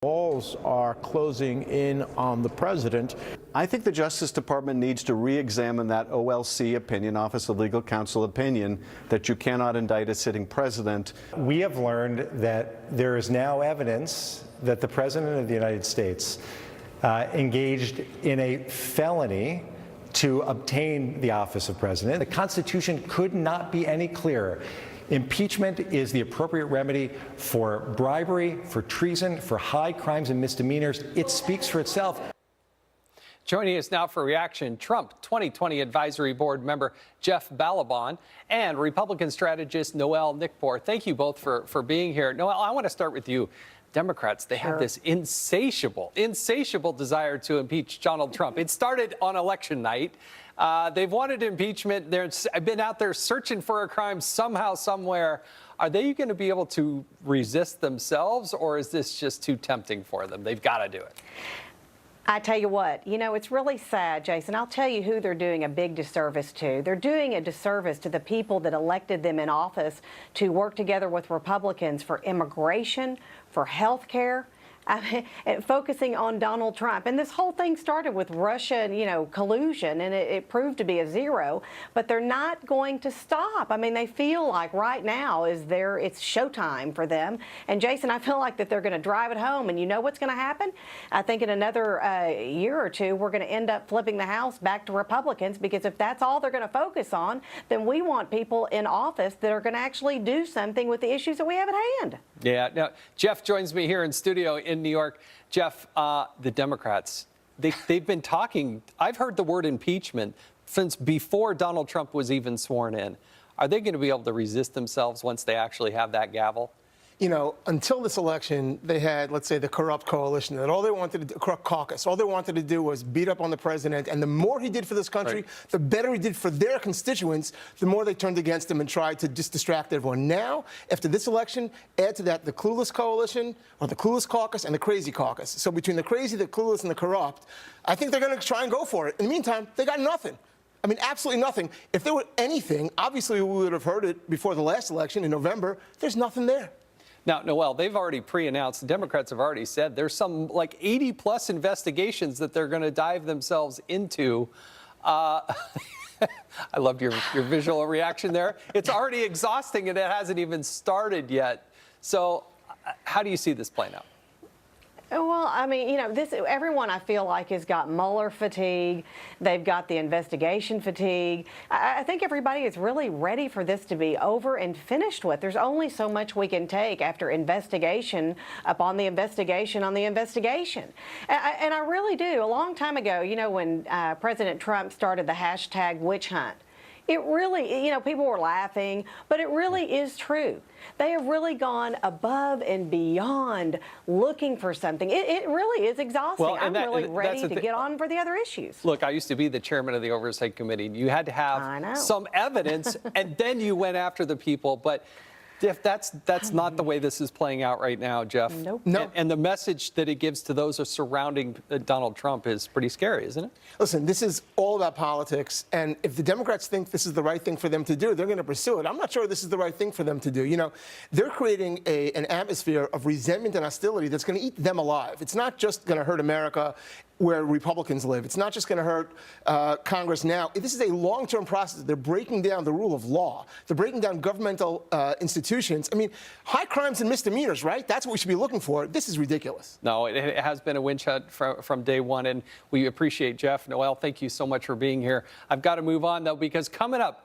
Walls are closing in on the president. I think the Justice Department needs to re-examine that OLC opinion, Office of Legal Counsel opinion, that you cannot indict a sitting president. We have learned that there is now evidence that the President of the United States engaged in a felony to obtain the office of president. The Constitution could not be any clearer. Impeachment is the appropriate remedy for bribery, for treason, for high crimes and misdemeanors. It speaks for itself. Joining us now for reaction, Trump 2020 Advisory Board member Jeff Balaban and Republican strategist Noelle Nikpour. Thank you both for being here. Noelle, I want to start with you. Democrats, they have this insatiable desire to impeach Donald Trump. It started on election night. They've wanted impeachment. They've been out there searching for a crime somehow, somewhere. Are they going to be able to resist themselves, or is this just too tempting for them? They've got to do it. I tell you what, it's really sad, Jason. I'll tell you who they're doing a big disservice to. They're doing a disservice to the people that elected them in office to work together with Republicans for immigration, for health care, and focusing on Donald Trump. And this whole thing started with Russia, collusion, and it proved to be a zero. But they're not going to stop. I mean, they feel like right now it's showtime for them. And Jason, I feel like that they're going to drive it home. And you know what's going to happen? I think in another year or two, we're going to end up flipping the House back to Republicans, because if that's all they're going to focus on, then we want people in office that are going to actually do something with the issues that we have at hand. Yeah. Now, Jeff joins me here in studio in New York. Jeff, the Democrats, they've been talking. I've heard the word impeachment since before Donald Trump was even sworn in. Are they going to be able to resist themselves once they actually have that gavel? Until this election, they had, let's say, the corrupt coalition, that all they wanted to do, corrupt caucus, all they wanted to do was beat up on the president. And the more he did for this country, the better he did for their constituents, the more they turned against him and tried to just distract everyone. Now, after this election, add to that the clueless coalition, or the clueless caucus, and the crazy caucus. So between the crazy, the clueless, and the corrupt, I think they're going to try and go for it. In the meantime, they got nothing. I mean, absolutely nothing. If there were anything, obviously we would have heard it before the last election in November. There's nothing there. Now, Noelle, they've already pre-announced, the Democrats have already said there's some like 80-plus investigations that they're going to dive themselves into. I loved your visual reaction there. It's already exhausting, and it hasn't even started yet. So how do you see this playing out? Well, I mean, everyone I feel like has got Mueller fatigue. They've got the investigation fatigue. I think everybody is really ready for this to be over and finished with. There's only so much we can take after investigation upon the investigation on the investigation. And I really do. A long time ago, when President Trump started the hashtag witch hunt, it really, people were laughing, but it really is true. They have really gone above and beyond looking for something. It really is exhausting. Well, I'm really ready to get on for the other issues. Look, I used to be the chairman of the Oversight Committee. You had to have some evidence, and then you went after the people. But if that's not the way this is playing out right now, Jeff. Nope. No. And the message that it gives to those surrounding Donald Trump is pretty scary, isn't it? Listen, this is all about politics, and if the Democrats think this is the right thing for them to do, they're going to pursue it. I'm not sure this is the right thing for them to do. They're creating an atmosphere of resentment and hostility that's going to eat them alive. It's not just going to hurt America where Republicans live. It's not just going to hurt Congress now. This is a long-term process. They're breaking down the rule of law. They're breaking down governmental institutions. I mean, high crimes and misdemeanors, right? That's what we should be looking for. This is ridiculous. No, it has been a witch hunt from day one, and we appreciate Jeff. Noelle, thank you so much for being here. I've got to move on, though, because coming up,